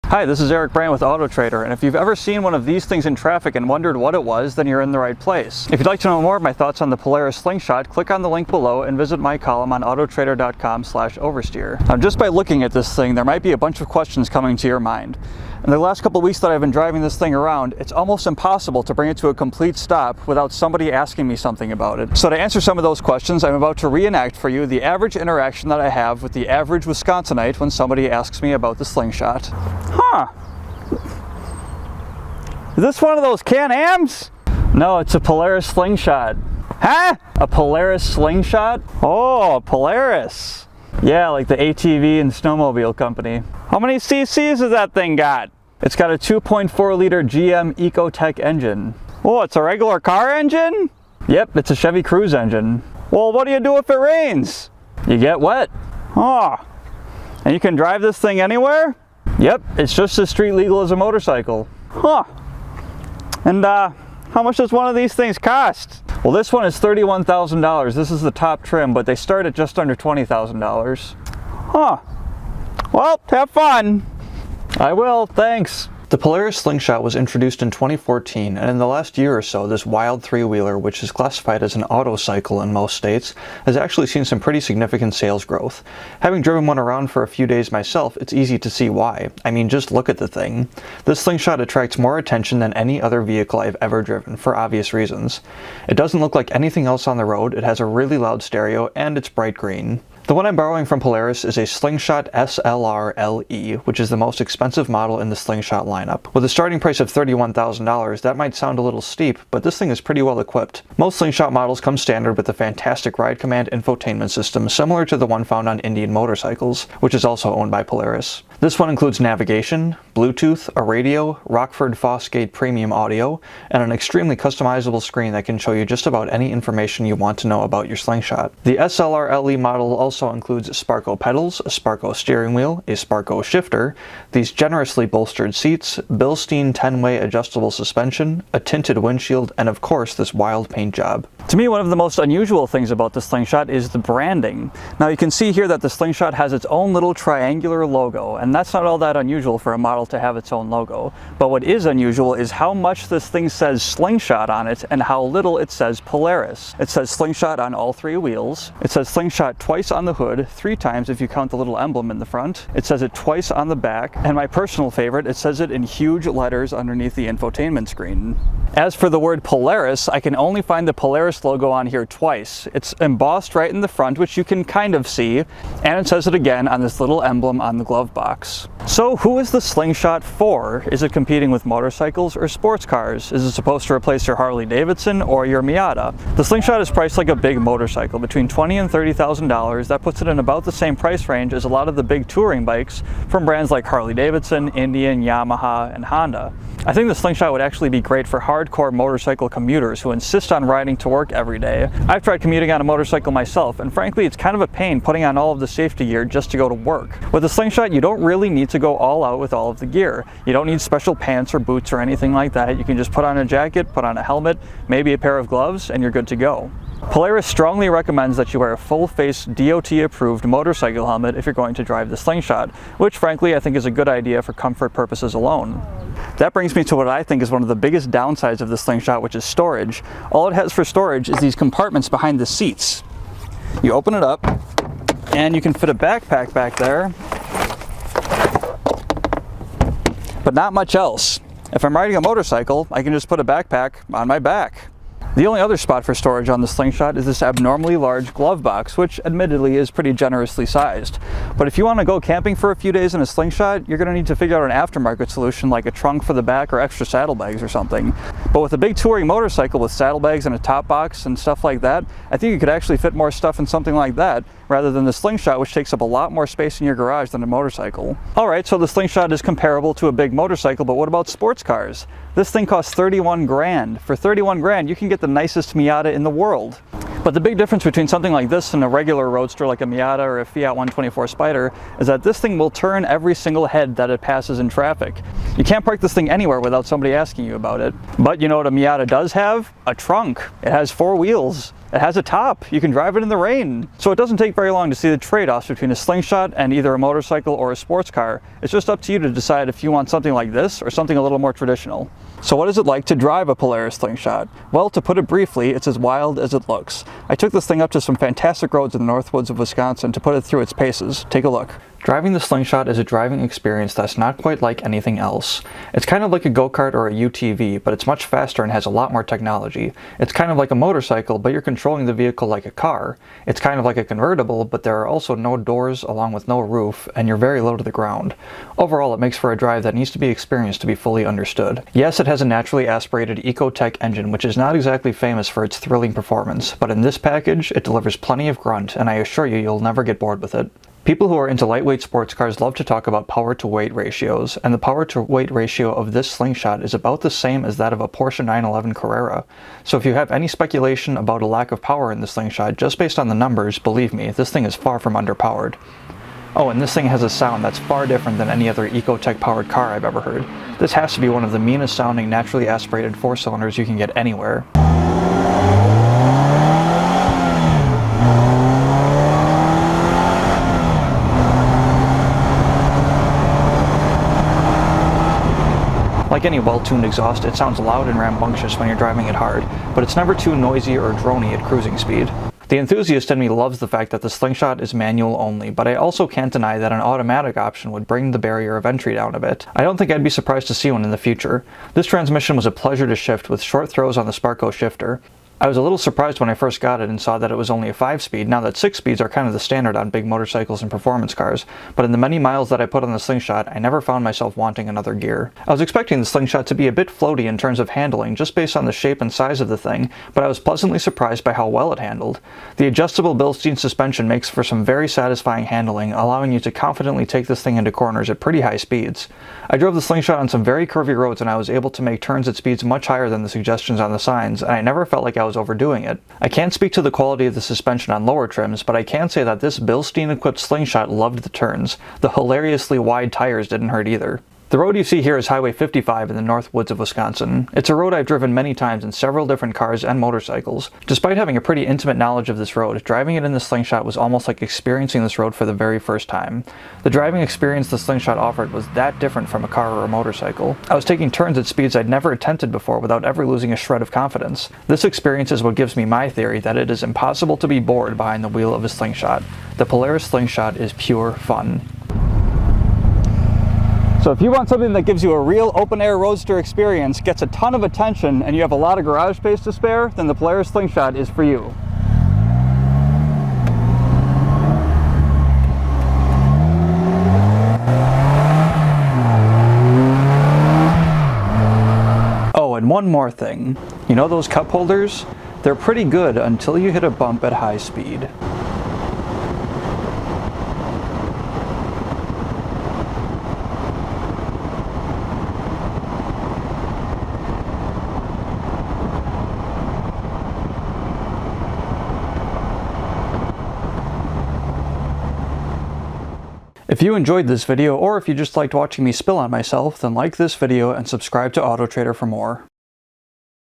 Hi, this is Eric Brandt with Autotrader, and if you've ever seen one of these things in traffic and wondered what it was, then you're in the right place. If you'd like to know more of my thoughts on the Polaris Slingshot, click on the link below and visit my column on autotrader.com/oversteer. Now, just by looking at this thing, there might be a bunch of questions coming to your mind. In the last couple of weeks that I've been driving this thing around, it's almost impossible to bring it to a complete stop without somebody asking me something about it. So to answer some of those questions, I'm about to reenact for you the average interaction that I have with the average Wisconsinite when somebody asks me about the Slingshot. Huh. Is this one of those Can-Ams? No, it's a Polaris Slingshot. Huh? A Polaris Slingshot? Oh, Polaris. Yeah, like the ATV and snowmobile company. How many cc's has that thing got? It's got a 2.4 liter GM Ecotec engine. Oh, it's a regular car engine? Yep, it's a Chevy Cruze engine. Well, what do you do if it rains? You get wet. Oh, and you can drive this thing anywhere? Yep, it's just as street legal as a motorcycle. Huh. And how much does one of these things cost? Well, this one is $31,000. This is the top trim, but they start at just under $20,000. Huh. Well, have fun. I will, thanks. The Polaris Slingshot was introduced in 2014, and in the last year or so, this wild three-wheeler, which is classified as an autocycle in most states, has actually seen some pretty significant sales growth. Having driven one around for a few days myself, it's easy to see why. I mean, just look at the thing. This Slingshot attracts more attention than any other vehicle I've ever driven, for obvious reasons. It doesn't look like anything else on the road, it has a really loud stereo, and it's bright green. The one I'm borrowing from Polaris is a Slingshot SLR LE, which is the most expensive model in the Slingshot lineup. With a starting price of $31,000, that might sound a little steep, but this thing is pretty well equipped. Most Slingshot models come standard with a fantastic Ride Command infotainment system similar to the one found on Indian motorcycles, which is also owned by Polaris. This one includes navigation, Bluetooth, a radio, Rockford Fosgate premium audio, and an extremely customizable screen that can show you just about any information you want to know about your Slingshot. The SLR LE model also includes Sparco pedals, a Sparco steering wheel, a Sparco shifter, these generously bolstered seats, Bilstein 10-way adjustable suspension, a tinted windshield, and of course this wild paint job. To me, one of the most unusual things about the Slingshot is the branding. Now you can see here that the Slingshot has its own little triangular logo, and that's not all that unusual for a model to have its own logo. But what is unusual is how much this thing says Slingshot on it and how little it says Polaris. It says Slingshot on all three wheels. It says Slingshot twice on the hood, 3 times if you count the little emblem in the front. It says it twice on the back, and my personal favorite, it says it in huge letters underneath the infotainment screen. As for the word Polaris, I can only find the Polaris logo on here twice. It's embossed right in the front, which you can kind of see, and it says it again on this little emblem on the glove box. So who is the Slingshot for? Is it competing with motorcycles or sports cars? Is it supposed to replace your Harley Davidson or your Miata? The Slingshot is priced like a big motorcycle, between $20,000 and $30,000. That puts it in about the same price range as a lot of the big touring bikes from brands like Harley Davidson, Indian, Yamaha, and Honda. I think the Slingshot would actually be great for hardcore motorcycle commuters who insist on riding to work every day. I've tried commuting on a motorcycle myself, and frankly, it's kind of a pain putting on all of the safety gear just to go to work. With the Slingshot, you don't really need to go all out with all of the gear. You don't need special pants or boots or anything like that. You can just put on a jacket, put on a helmet, maybe a pair of gloves, and you're good to go. Polaris strongly recommends that you wear a full-face DOT-approved motorcycle helmet if you're going to drive the Slingshot, which frankly I think is a good idea for comfort purposes alone. That brings me to what I think is one of the biggest downsides of the Slingshot, which is storage. All it has for storage is these compartments behind the seats. You open it up, and you can fit a backpack back there, but not much else. If I'm riding a motorcycle, I can just put a backpack on my back. The only other spot for storage on the Slingshot is this abnormally large glove box, which admittedly is pretty generously sized. But if you want to go camping for a few days in a Slingshot, you're going to need to figure out an aftermarket solution like a trunk for the back or extra saddlebags or something. But with a big touring motorcycle with saddlebags and a top box and stuff like that, I think you could actually fit more stuff in something like that rather than the Slingshot, which takes up a lot more space in your garage than a motorcycle. Alright, so the Slingshot is comparable to a big motorcycle, but what about sports cars? This thing costs 31 grand. For 31 grand, you can get the nicest Miata in the world. But the big difference between something like this and a regular roadster like a Miata or a Fiat 124 Spyder is that this thing will turn every single head that it passes in traffic. You can't park this thing anywhere without somebody asking you about it. But you know what a Miata does have? A trunk. It has 4 wheels. It has a top. You can drive it in the rain. So it doesn't take very long to see the trade-offs between a Slingshot and either a motorcycle or a sports car. It's just up to you to decide if you want something like this or something a little more traditional. So what is it like to drive a Polaris Slingshot? Well, to put it briefly, it's as wild as it looks. I took this thing up to some fantastic roads in the north woods of Wisconsin to put it through its paces. Take a look. Driving the Slingshot is a driving experience that's not quite like anything else. It's kind of like a go-kart or a UTV, but it's much faster and has a lot more technology. It's kind of like a motorcycle, but you're controlling the vehicle like a car. It's kind of like a convertible, but there are also no doors along with no roof, and you're very low to the ground. Overall, it makes for a drive that needs to be experienced to be fully understood. Yes, it has a naturally aspirated Ecotec engine, which is not exactly famous for its thrilling performance, but in this package, it delivers plenty of grunt, and I assure you, you'll never get bored with it. People who are into lightweight sports cars love to talk about power-to-weight ratios, and the power-to-weight ratio of this Slingshot is about the same as that of a Porsche 911 Carrera. So if you have any speculation about a lack of power in the Slingshot, just based on the numbers, believe me, this thing is far from underpowered. Oh, and this thing has a sound that's far different than any other Ecotec-powered car I've ever heard. This has to be one of the meanest sounding naturally aspirated four-cylinders you can get anywhere. Like any well-tuned exhaust, it sounds loud and rambunctious when you're driving it hard, but it's never too noisy or drony at cruising speed. The enthusiast in me loves the fact that the Slingshot is manual only, but I also can't deny that an automatic option would bring the barrier of entry down a bit. I don't think I'd be surprised to see one in the future. This transmission was a pleasure to shift with short throws on the Sparco shifter. I was a little surprised when I first got it and saw that it was only a 5-speed, now that 6 speeds are kind of the standard on big motorcycles and performance cars, but in the many miles that I put on the Slingshot, I never found myself wanting another gear. I was expecting the Slingshot to be a bit floaty in terms of handling, just based on the shape and size of the thing, but I was pleasantly surprised by how well it handled. The adjustable Bilstein suspension makes for some very satisfying handling, allowing you to confidently take this thing into corners at pretty high speeds. I drove the Slingshot on some very curvy roads and I was able to make turns at speeds much higher than the suggestions on the signs, and I never felt like I was overdoing it. I can't speak to the quality of the suspension on lower trims, but I can say that this Bilstein-equipped Slingshot loved the turns. The hilariously wide tires didn't hurt either. The road you see here is Highway 55 in the north woods of Wisconsin. It's a road I've driven many times in several different cars and motorcycles. Despite having a pretty intimate knowledge of this road, driving it in the Slingshot was almost like experiencing this road for the very first time. The driving experience the Slingshot offered was that different from a car or a motorcycle. I was taking turns at speeds I'd never attempted before without ever losing a shred of confidence. This experience is what gives me my theory that it is impossible to be bored behind the wheel of a Slingshot. The Polaris Slingshot is pure fun. So if you want something that gives you a real open-air roadster experience, gets a ton of attention, and you have a lot of garage space to spare, then the Polaris Slingshot is for you. Oh, and one more thing. You know those cup holders? They're pretty good until you hit a bump at high speed. If you enjoyed this video, or if you just liked watching me spill on myself, then like this video and subscribe to Autotrader for more.